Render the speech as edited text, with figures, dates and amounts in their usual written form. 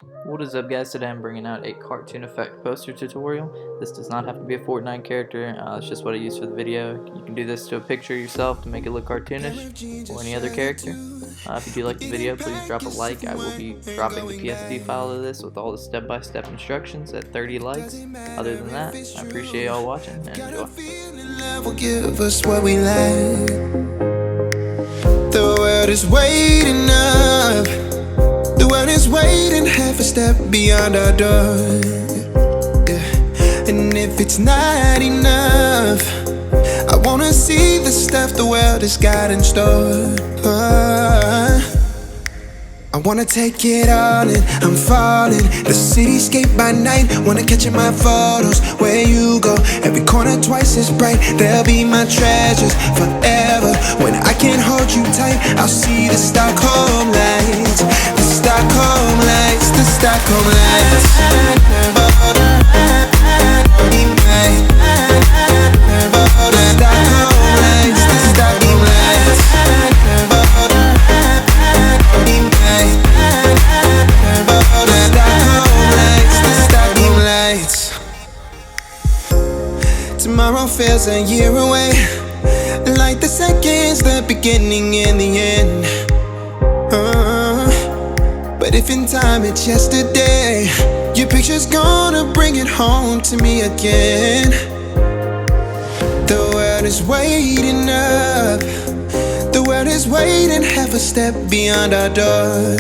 What is up, guys? Today I'm bringing out a cartoon effect poster tutorial. This does not have to be a Fortnite character, it's just what I use for the video. You can do this to a picture yourself to make it look cartoonish, or any other character. If you do like the video, please drop a like. I will be dropping the PSD file of this with all the step-by-step instructions at 30 likes. Other than that, I appreciate y'all watching, and enjoy. Will give us what we lack. The world is waiting up. The world is waiting half a step beyond our door, yeah. And if it's not enough, I wanna see the stuff the world has got in store. I wanna take it all in, I'm falling. The cityscape by night, wanna catch in my photos. Where you go, every corner twice as bright. They'll be my treasures forever. When I can't hold you tight, I'll see the Stockholm lights. The Stockholm lights, the Stockholm lights. Tomorrow feels a year away, like the seconds, the beginning and the end. But if in time it's yesterday, your picture's gonna bring it home to me again. The world is waiting up. The world is waiting half a step beyond our door.